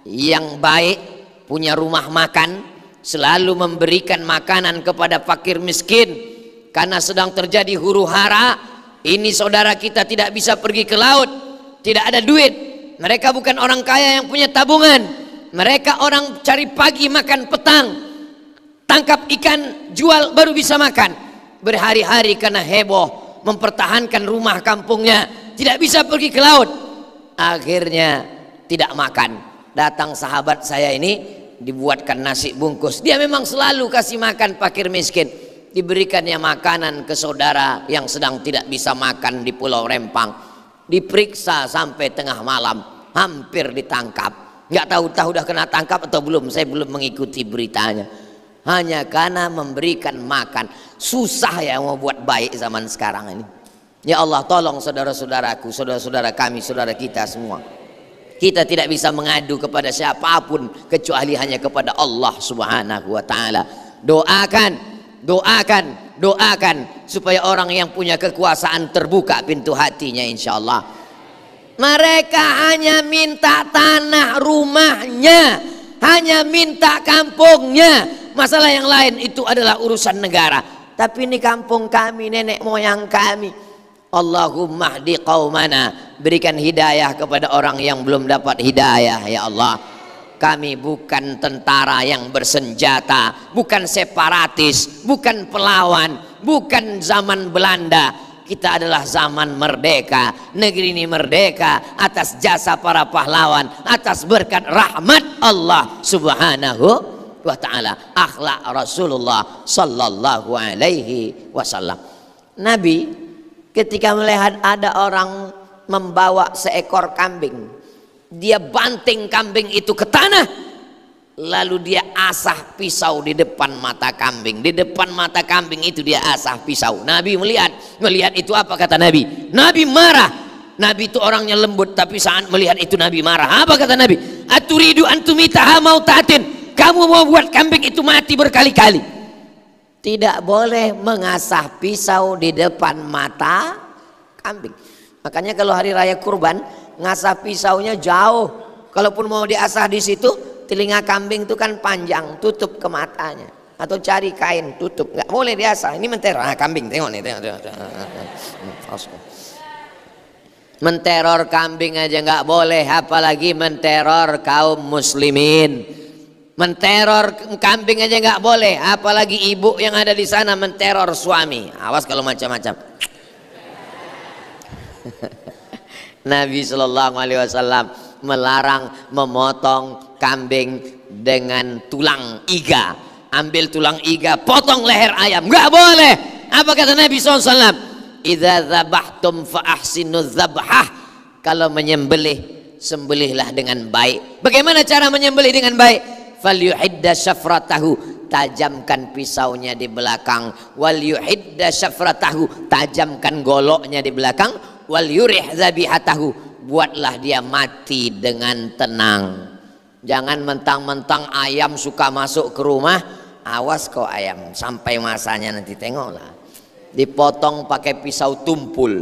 yang baik, punya rumah makan, selalu memberikan makanan kepada fakir miskin. Karena sedang terjadi huru hara, ini saudara kita tidak bisa pergi ke laut, tidak ada duit. Mereka bukan orang kaya yang punya tabungan, mereka orang cari pagi makan petang, tangkap ikan jual baru bisa makan. Berhari-hari karena heboh mempertahankan rumah kampungnya, tidak bisa pergi ke laut, akhirnya tidak makan. Datang sahabat saya ini, dibuatkan nasi bungkus. Dia memang selalu kasih makan fakir miskin. Diberikannya makanan ke saudara yang sedang tidak bisa makan di Pulau Rempang. Diperiksa sampai tengah malam, hampir ditangkap. Nggak tahu udah kena tangkap atau belum, saya belum mengikuti beritanya. Hanya karena memberikan makan. Susah ya mau buat baik zaman sekarang ini. Ya Allah, tolong saudara-saudaraku, saudara-saudara kami, saudara kita semua. Kita tidak bisa mengadu kepada siapapun kecuali hanya kepada Allah Subhanahu wa taala. Doakan supaya orang yang punya kekuasaan terbuka pintu hatinya, insya Allah. Mereka hanya minta tanah rumahnya, hanya minta kampungnya. Masalah yang lain itu adalah urusan negara. Tapi ini kampung kami, nenek moyang kami. Allahumma hdi qaumana, berikan hidayah kepada orang yang belum dapat hidayah ya Allah. Kami bukan tentara yang bersenjata, bukan separatis, bukan pelawan, bukan zaman Belanda. Kita adalah zaman merdeka. Negeri ini merdeka atas jasa para pahlawan, atas berkat rahmat Allah Subhanahu wa ta'ala, akhlak Rasulullah sallallahu alaihi wasallam. Nabi ketika melihat ada orang membawa seekor kambing, dia banting kambing itu ke tanah, lalu dia asah pisau di depan mata kambing. Di depan mata kambing itu dia asah pisau. Nabi melihat itu apa kata Nabi? Nabi marah. Nabi itu orangnya lembut, tapi saat melihat itu Nabi marah. Apa kata Nabi? Aturidu antumitaha mautatin. Kamu mau buat kambing itu mati berkali-kali. Tidak boleh mengasah pisau di depan mata kambing. Makanya kalau hari raya kurban, ngasah pisaunya jauh. Kalaupun mau diasah di situ, telinga kambing itu kan panjang, tutup ke matanya. Atau cari kain tutup, nggak boleh diasah. Ini menteror kambing, tengok nih, tengok. Menteror kambing aja nggak boleh, apalagi menteror kaum muslimin. Menteror kambing aja nggak boleh, apalagi ibu yang ada di sana menteror suami. Awas kalau macam-macam. Nabi Shallallahu Alaihi Wasallam melarang memotong kambing dengan tulang iga. Ambil tulang iga, potong leher ayam, nggak boleh. Apa kata Nabi SAW? Idza dzabhtum fa ahsinu dzabhah. Kalau menyembelih, sembelihlah dengan baik. Bagaimana cara menyembelih dengan baik? Falyuhidda syafratahu, tajamkan pisaunya di belakang. Wal yuhidda syafratahu, tajamkan goloknya di belakang. Wal yurih zabihatahu, buatlah dia mati dengan tenang. Jangan mentang-mentang ayam suka masuk ke rumah, awas kok ayam, sampai masanya nanti tengoklah dipotong pakai pisau tumpul,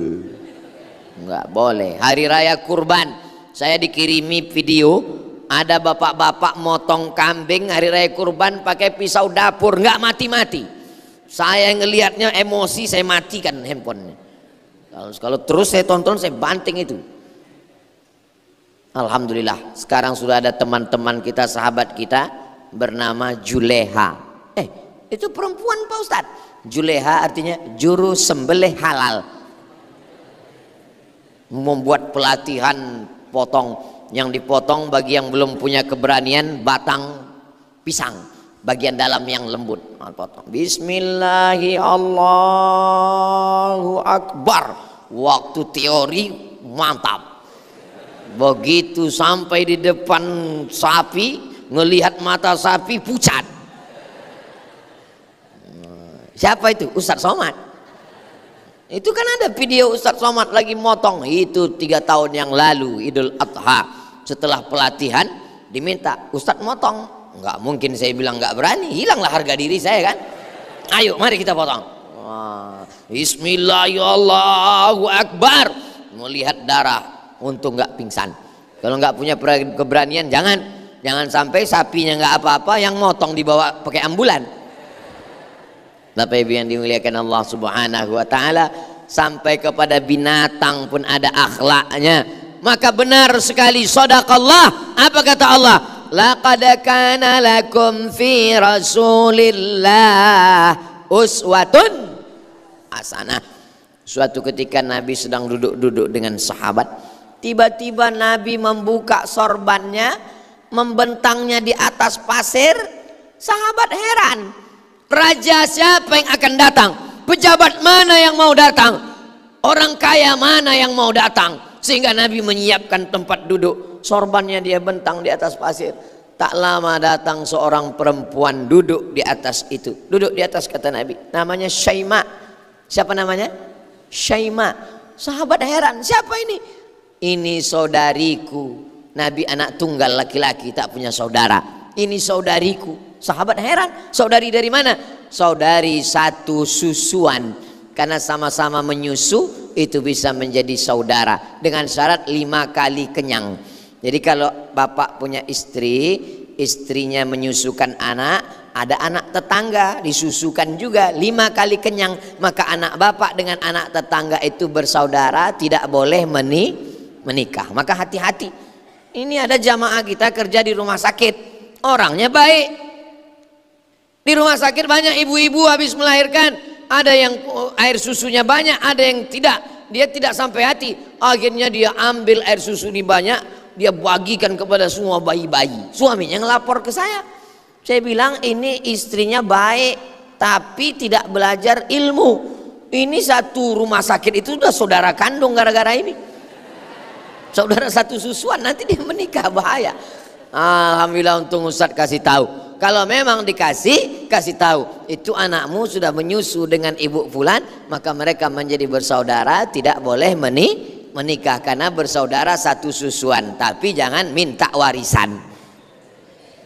nggak boleh. Hari raya kurban saya dikirimi video, ada bapak-bapak motong kambing hari raya kurban pakai pisau dapur, nggak mati-mati. Saya ngelihatnya emosi, saya matikan handphonenya. Kalau terus saya tonton, saya banting itu. Alhamdulillah sekarang sudah ada teman-teman kita, sahabat kita bernama Juleha. Itu perempuan Pak Ustadz. Juleha artinya juru sembelih halal. Membuat pelatihan potong. Yang dipotong bagi yang belum punya keberanian, batang pisang bagian dalam yang lembut, potong. Bismillahi Allahu Akbar. Waktu teori mantap. Begitu sampai di depan sapi, ngelihat mata sapi pucat. Siapa itu? Ustadz Somad. Itu kan ada video Ustadz Somad lagi motong, itu 3 tahun yang lalu Idul Adha. Setelah pelatihan diminta Ustadz motong, nggak mungkin saya bilang nggak berani, hilanglah harga diri saya kan. Ayo mari kita potong. Bismillah, ya Allahu Akbar, melihat darah, untung nggak pingsan. Kalau nggak punya keberanian jangan sampai sapinya nggak apa-apa, yang motong dibawa pakai ambulan. Bapak Ibu yang dimuliakan Allah Subhanahu wa taala, sampai kepada binatang pun ada akhlaknya. Maka benar sekali sadaqallah, apa kata Allah? Laqad kana lakum fi Rasulillah uswatun hasanah. Suatu ketika Nabi sedang duduk-duduk dengan sahabat, tiba-tiba Nabi membuka sorbannya, membentangnya di atas pasir. Sahabat heran, raja siapa yang akan datang? Pejabat mana yang mau datang? Orang kaya mana yang mau datang? Sehingga Nabi menyiapkan tempat duduk, sorbannya dia bentang di atas pasir. Tak lama datang seorang perempuan duduk di atas itu. Duduk di atas, kata Nabi, namanya Syaima. Siapa namanya? Syaima. Sahabat heran, siapa ini? Ini saudariku. Nabi anak tunggal laki-laki, tak punya saudara. Ini saudariku. Sahabat heran, saudari dari mana? Saudari satu susuan. Karena sama-sama menyusu itu bisa menjadi saudara, dengan syarat 5 kali kenyang. Jadi kalau bapak punya istri, istrinya menyusukan anak, ada anak tetangga disusukan juga 5 kali kenyang, maka anak bapak dengan anak tetangga itu bersaudara, tidak boleh menikah. Maka hati-hati. Ini ada jamaah kita kerja di rumah sakit, orangnya baik. Di rumah sakit banyak ibu-ibu habis melahirkan, ada yang air susunya banyak, ada yang tidak. Dia tidak sampai hati, akhirnya dia ambil air susu ini banyak, dia bagikan kepada semua bayi-bayi. Suaminya ngelapor ke saya. Saya bilang ini istrinya baik, tapi tidak belajar ilmu. Ini satu rumah sakit itu sudah saudara kandung gara-gara ini. Saudara satu susuan, nanti dia menikah, bahaya. Alhamdulillah untung Ustadz kasih tahu. Kalau memang kasih tahu, itu anakmu sudah menyusu dengan ibu fulan, maka mereka menjadi bersaudara, tidak boleh menikah karena bersaudara satu susuan. Tapi jangan minta warisan.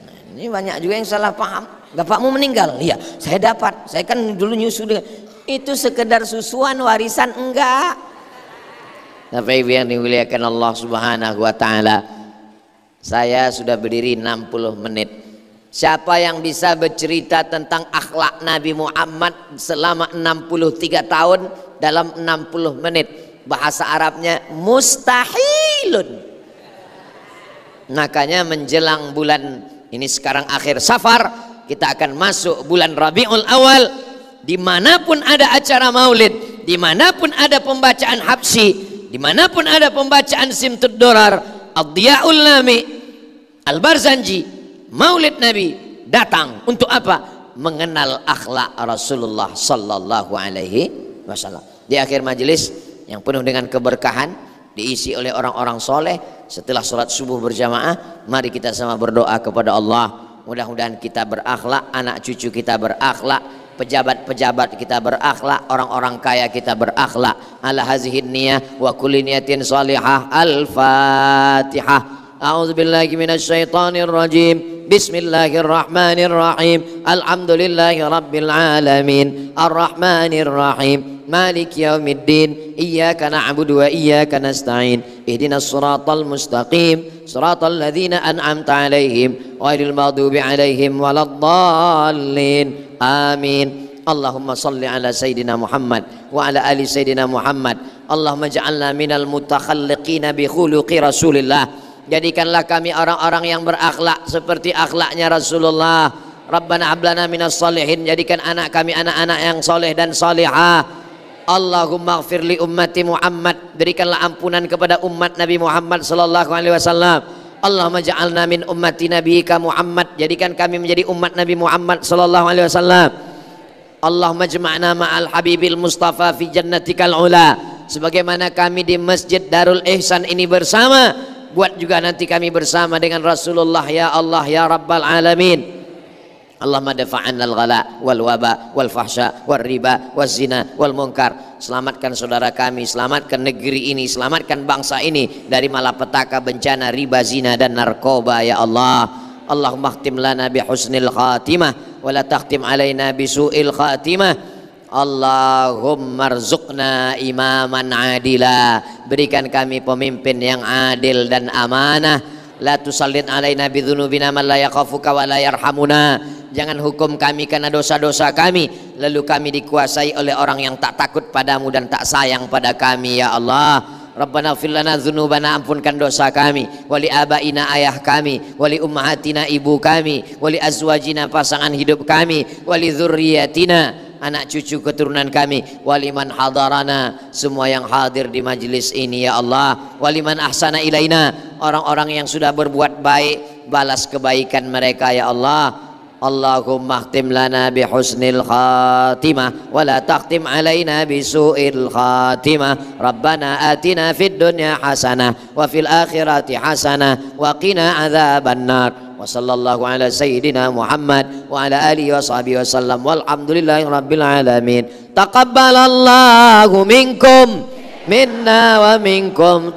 Nah, ini banyak juga yang salah paham. Bapakmu meninggal, iya saya dapat, saya kan dulu nyusu dengan itu, sekedar susuan, warisan enggak. Bapak Ibu yang dimuliakan Allah Subhanahu wa taala, saya sudah berdiri 60 menit. Siapa yang bisa bercerita tentang akhlak Nabi Muhammad selama 63 tahun dalam 60 menit? Bahasa Arabnya mustahilun. Makanya menjelang bulan ini sekarang akhir Safar, kita akan masuk bulan Rabiul Awal. Dimanapun ada acara maulid, dimanapun ada pembacaan habsyi, dimanapun ada pembacaan Simtud Durar, Ad-Diya'ul Lami, Al-Barzanji, Maulid Nabi, datang untuk apa? Mengenal akhlak Rasulullah sallallahu alaihi wasallam. Di akhir majelis yang penuh dengan keberkahan, diisi oleh orang-orang soleh, setelah sholat subuh berjamaah, mari kita sama berdoa kepada Allah. Mudah-mudahan kita berakhlak, anak cucu kita berakhlak, pejabat-pejabat kita berakhlak, orang-orang kaya kita berakhlak. Ala hazihin niyah wa kulli niyatin salihah. Al-Fatihah. A'udzu billahi minasyaitonir rajim. Bismillahirrahmanirrahim. Alhamdulillahi rabbil alamin. Arrahmanir rahim. Maliki yaumiddin. Iyyaka na'budu wa iyyaka nasta'in. Ihdinas siratal mustaqim. Siratal ladzina an'amta 'alaihim ghairil maghdubi 'alaihim waladdallin. Amin. Allahumma salli ala Sayyidina Muhammad wa ala ali Sayyidina Muhammad. Allahumma ja'alna minal mutakhalliqina bi khuluqi Rasulillah. Jadikanlah kami orang-orang yang berakhlak seperti akhlaknya Rasulullah. Rabbana hablana minas salihin. Jadikan anak kami anak-anak yang soleh dan salihah. Allahumma ighfir li ummati Muhammad. Berikanlah ampunan kepada umat Nabi Muhammad sallallahu alaihi wasallam. Allahumma ja'alna min ummati nabiyyika Muhammad. Jadikan kami menjadi umat Nabi Muhammad sallallahu alaihi wasallam. Allahumma jama'na ma'al habibil mustafa fi jannatikal ula. Sebagaimana kami di Masjid Darul Ihsan ini bersama, buat juga nanti kami bersama dengan Rasulullah ya Allah ya Rabbal Alamin. Allahumma dafa'anna al-ghala wal waba wal fahsya wal riba wal zina wal munkar. Selamatkan saudara kami, selamatkan negeri ini, selamatkan bangsa ini dari malapetaka, bencana, riba, zina dan narkoba ya Allah. Allahumma khtim lana bi husnil khatimah wa la takhtim alaina bi su'il khatimah. Allahumma rzuqna imaman adila, berikan kami pemimpin yang adil dan amanah. La tusallid alaina bi dzunubina man la yakhafuka wa la yarhamuna. Jangan hukum kami karena dosa-dosa kami lalu kami dikuasai oleh orang yang tak takut padamu dan tak sayang pada kami ya Allah. Rabbana ighfir lana dzunubana, ampunkan dosa kami, wali abaina ayah kami, wali ummahatina ibu kami, wali azwajina pasangan hidup kami, wali dzurriyyatina anak cucu keturunan kami, waliman hadarana semua yang hadir di majlis ini ya Allah, waliman ahsana ilaina orang-orang yang sudah berbuat baik balas kebaikan mereka ya Allah. Allahumma khtim lana bi husnil khatimah wa la takhtim alaina bi su'il khatimah. Rabbana atina fid dunya hasanah wa fil akhirati hasanah wa qina adzaban nar. Wa sallallahu ala sayyidina Muhammad wa ala alihi wa sahbihi wasallam walhamdulillahi rabbil alamin. Taqabbalallahu minkum minna wa minkum.